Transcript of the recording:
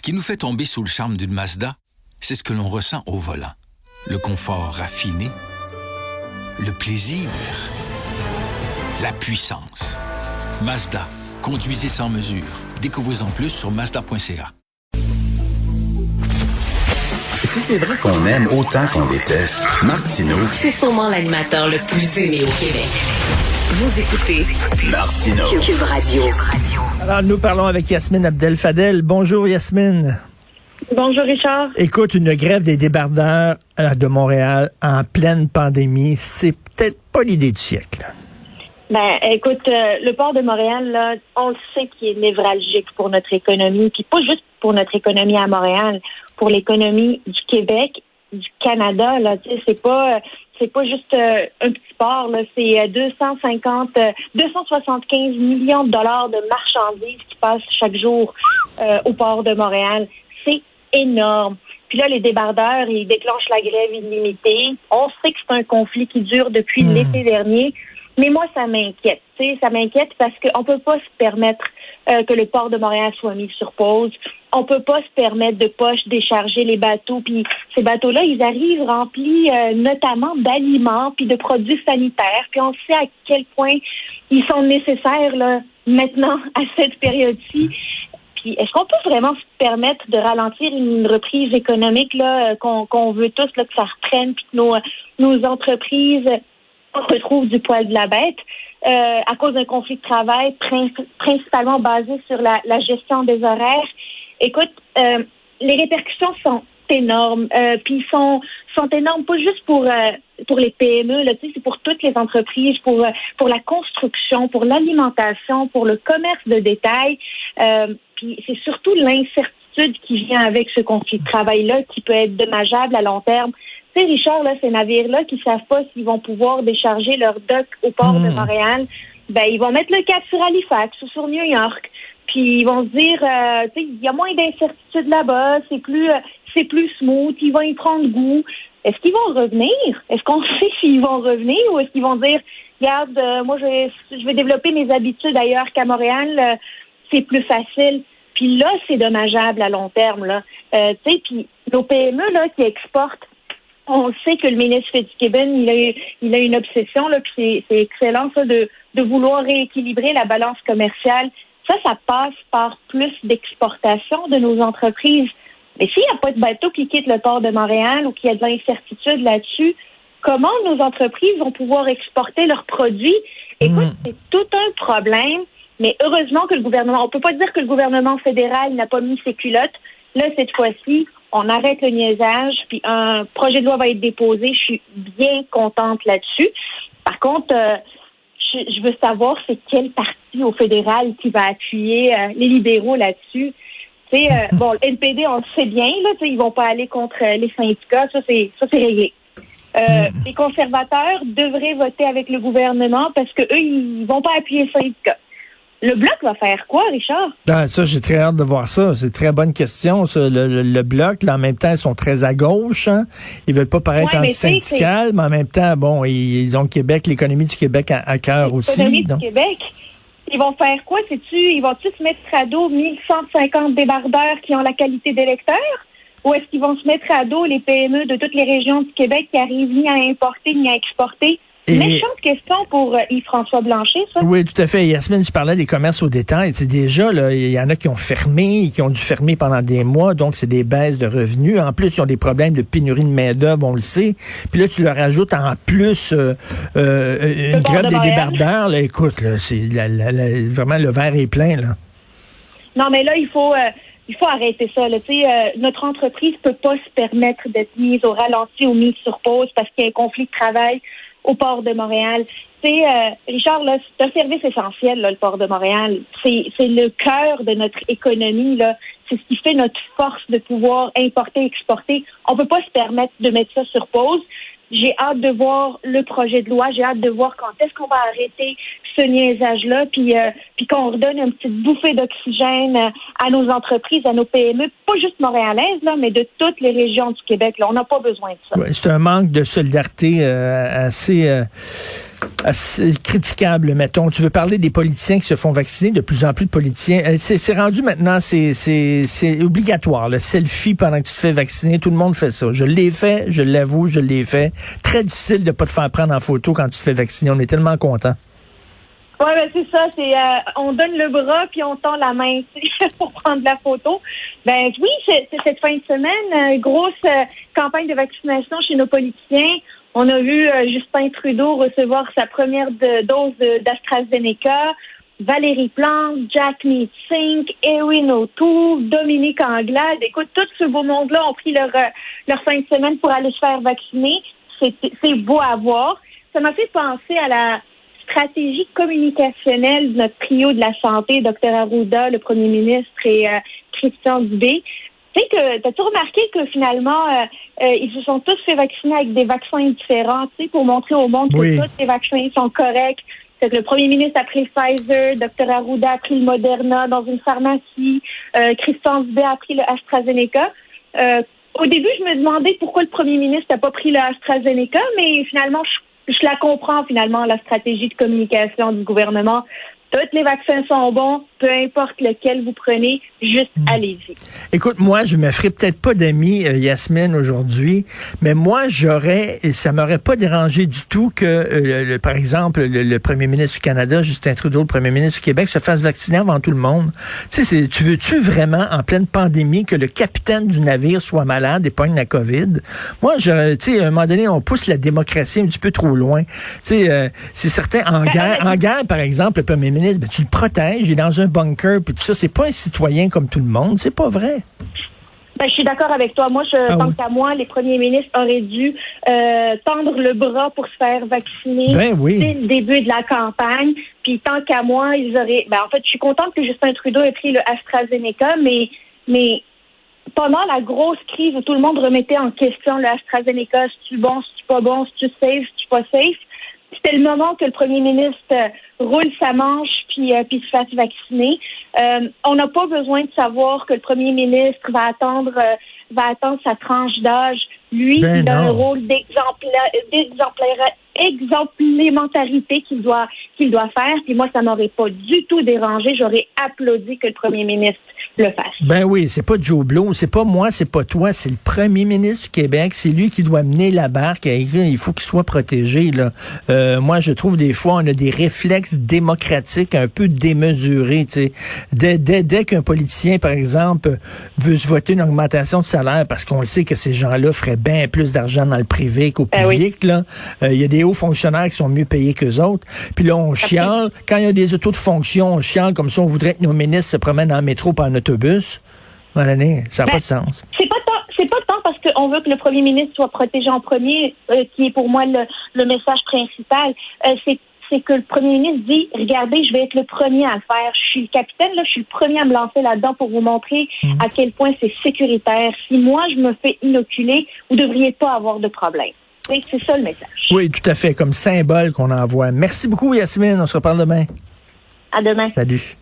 qui nous fait tomber sous le charme d'une Mazda, c'est ce que l'on ressent au volant. Le confort raffiné, le plaisir, la puissance. Mazda, conduisez sans mesure. Découvrez-en plus sur Mazda.ca. Si c'est vrai qu'on aime autant qu'on déteste, Martineau, c'est sûrement l'animateur le plus aimé au Québec. Vous écoutez Martineau. Cube Radio. Alors, nous parlons avec Yasmine Abdel-Fadel. Bonjour, Yasmine. Bonjour, Richard. Écoute, une grève des débardeurs de Montréal en pleine pandémie, c'est peut-être pas l'idée du siècle. Ben, écoute, le port de Montréal, là, on le sait qu'il est névralgique pour notre économie, puis pas juste pour notre économie à Montréal, pour l'économie du Québec, du Canada, là, tu sais, c'est pas juste un petit port, là, c'est 275 millions de dollars de marchandises qui passent chaque jour au port de Montréal. C'est énorme. Puis là, les débardeurs, ils déclenchent la grève illimitée. On sait que c'est un conflit qui dure depuis l'été dernier. Mais moi, ça m'inquiète. Tu sais, ça m'inquiète parce qu'on peut pas se permettre que le port de Montréal soit mis sur pause. On peut pas se permettre de décharger les bateaux. Puis ces bateaux-là, ils arrivent remplis notamment d'aliments puis de produits sanitaires. Puis on sait à quel point ils sont nécessaires là maintenant à cette période-ci. Puis est-ce qu'on peut vraiment se permettre de ralentir une reprise économique là qu'on veut tous là que ça reprenne puis que nos entreprises retrouvent du poil de la bête à cause d'un conflit de travail principalement basé sur la gestion des horaires. Écoute, les répercussions sont énormes, puis sont énormes pas juste pour les PME, là, tu sais, c'est pour toutes les entreprises, pour la construction, pour l'alimentation, pour le commerce de détail. Puis c'est surtout l'incertitude qui vient avec ce conflit de travail-là qui peut être dommageable à long terme. Tu sais, Richard, là, ces navires-là qui savent pas s'ils vont pouvoir décharger leur dock au port de Montréal, ben ils vont mettre le cap sur Halifax ou sur New York. Puis ils vont se dire, tu sais, il y a moins d'incertitude là-bas, c'est plus smooth, ils vont y prendre goût. Est-ce qu'ils vont revenir? Est-ce qu'on sait s'ils vont revenir ou est-ce qu'ils vont dire, regarde, moi je vais développer mes habitudes ailleurs qu'à Montréal, c'est plus facile. Puis là, c'est dommageable à long terme, là. Tu sais, puis nos PME là qui exportent. On sait que le ministre Fitzgibbon, il a une obsession, là, puis c'est excellent, ça, de vouloir rééquilibrer la balance commerciale. Ça passe par plus d'exportation de nos entreprises. Mais s'il n'y a pas de bateau qui quitte le port de Montréal ou qu'il y a de l'incertitude là-dessus, comment nos entreprises vont pouvoir exporter leurs produits? Écoute, c'est tout un problème, mais heureusement que le gouvernement, on peut pas dire que le gouvernement fédéral n'a pas mis ses culottes. Là, cette fois-ci, on arrête le niaisage, puis un projet de loi va être déposé. Je suis bien contente là-dessus. Par contre, je veux savoir c'est quel parti au fédéral qui va appuyer les libéraux là-dessus. Tu sais, bon, le NPD, on le sait bien, là, tu sais, ils vont pas aller contre les syndicats, ça c'est réglé. Les conservateurs devraient voter avec le gouvernement parce que eux, ils vont pas appuyer les syndicats. Le Bloc va faire quoi, Richard? Ah, ça, j'ai très hâte de voir ça. C'est une très bonne question, ça. Le Bloc, là, en même temps, ils sont très à gauche. Hein? Ils veulent pas paraître antisyndical, mais en même temps, bon, ils ont le Québec, l'économie du Québec à cœur aussi. L'économie du Québec, ils vont faire quoi? Ils vont-ils se mettre à dos 1150 débardeurs qui ont la qualité d'électeurs? Ou est-ce qu'ils vont se mettre à dos les PME de toutes les régions du Québec qui arrivent ni à importer ni à exporter? Méchante question pour Yves-François Blanchet, ça. Oui, tout à fait. Yasmine, tu parlais des commerces au détail. C'est déjà, là, il y en a qui ont fermé, qui ont dû fermer pendant des mois, donc c'est des baisses de revenus. En plus, ils ont des problèmes de pénurie de main-d'œuvre, on le sait. Puis là, tu leur ajoutes en plus une grève des débardeurs. Là, écoute, là, c'est vraiment le verre est plein, là. Non, mais là, il faut arrêter ça. Là. Notre entreprise peut pas se permettre d'être mise au ralenti ou mise sur pause parce qu'il y a un conflit de travail au port de Montréal. Richard, là, c'est un service essentiel, là, le port de Montréal. C'est le cœur de notre économie, là. C'est ce qui fait notre force de pouvoir importer, exporter. On peut pas se permettre de mettre ça sur pause. J'ai hâte de voir le projet de loi. J'ai hâte de voir quand est-ce qu'on va arrêter ce niaisage-là, puis qu'on redonne une petite bouffée d'oxygène à nos entreprises, à nos PME, pas juste montréalaises, là, mais de toutes les régions du Québec. Là. On n'a pas besoin de ça. Ouais, c'est un manque de solidarité assez C'est critiquable, mettons. Tu veux parler des politiciens qui se font vacciner, de plus en plus de politiciens. C'est rendu maintenant, c'est obligatoire. Le selfie pendant que tu te fais vacciner, tout le monde fait ça. Je l'ai fait, je l'avoue, je l'ai fait. Très difficile de pas te faire prendre en photo quand tu te fais vacciner. On est tellement contents. Oui, ben c'est ça. On donne le bras puis on tend la main pour prendre la photo. Ben oui, c'est cette fin de semaine, grosse campagne de vaccination chez nos politiciens. On a vu Justin Trudeau recevoir sa première dose d'AstraZeneca, Valérie Plante, Jack Meeting, Erin O'Toole, Dominique Anglade. Écoute, tout ce beau monde-là ont pris leur fin de semaine pour aller se faire vacciner. C'est beau à voir. Ça m'a fait penser à la stratégie communicationnelle de notre trio de la santé, Dr Arruda, le premier ministre, et Christian Dubé. Tu sais que t'as-tu remarqué que finalement ils se sont tous fait vacciner avec des vaccins différents, tu sais, pour montrer au monde que tous les vaccins sont corrects. C'est que le premier ministre a pris le Pfizer, Dr Arruda a pris le Moderna dans une pharmacie, Christian Dubé a pris le AstraZeneca. Au début, je me demandais pourquoi le premier ministre n'a pas pris le AstraZeneca, mais finalement, je la comprends finalement, la stratégie de communication du gouvernement. Tous les vaccins sont bons, peu importe lequel vous prenez, juste allez-y. Écoute, moi, je me ferai peut-être pas d'amis, Yasmine, aujourd'hui, mais moi, ça m'aurait pas dérangé du tout que, par exemple, le premier ministre du Canada, Justin Trudeau, le premier ministre du Québec, se fasse vacciner avant tout le monde. Tu sais, tu veux-tu vraiment, en pleine pandémie, que le capitaine du navire soit malade et pogne la COVID? Moi, tu sais, à un moment donné, on pousse la démocratie un petit peu trop loin. Tu sais, c'est certain, en guerre, par exemple, le premier ministre, ben, tu le protèges, il est dans un bunker, puis tout ça, c'est pas un citoyen comme tout le monde, c'est pas vrai. Ben, je suis d'accord avec toi. Moi, je pense qu'à moi, les premiers ministres auraient dû tendre le bras pour se faire vacciner dès le début de la campagne. Puis tant qu'à moi, ils auraient... Ben, en fait, je suis contente que Justin Trudeau ait pris le AstraZeneca, mais pendant la grosse crise où tout le monde remettait en question le AstraZeneca, c'est-tu bon, c'est-tu pas bon, c'est-tu safe, c'est-tu pas safe, c'était le moment que le premier ministre roule sa manche puis se fasse vacciner. On n'a pas besoin de savoir que le premier ministre va attendre sa tranche d'âge. Lui, il a un rôle d'exemplémentarité qu'il doit faire. Puis moi, ça m'aurait pas du tout dérangé. J'aurais applaudi que le premier ministre le fasse. Ben oui, c'est pas Joe Blow, c'est pas moi, c'est pas toi, c'est le premier ministre du Québec, c'est lui qui doit mener la barque. Il faut qu'il soit protégé, là. Moi, je trouve des fois, on a des réflexes démocratiques un peu démesurés, tu sais. Dès qu'un politicien, par exemple, veut se voter une augmentation de salaire parce qu'on le sait que ces gens-là feraient bien plus d'argent dans le privé qu'au public, là. Il y a des hauts fonctionnaires qui sont mieux payés qu'eux autres. Puis là, on chiale. Quand il y a des autos de fonction, on chiale comme ça, on voudrait que nos ministres se promènent en métro par en autobus. Voilà, ça n'a pas de sens. C'est pas tant parce qu'on veut que le premier ministre soit protégé en premier, qui est pour moi le message principal. C'est que le premier ministre dit, regardez, je vais être le premier à le faire. Je suis le capitaine, là, je suis le premier à me lancer là-dedans pour vous montrer à quel point c'est sécuritaire. Si moi, je me fais inoculer, vous ne devriez pas avoir de problème. C'est ça le message. Oui, tout à fait, comme symbole qu'on envoie. Merci beaucoup, Yasmine. On se reparle demain. À demain. Salut.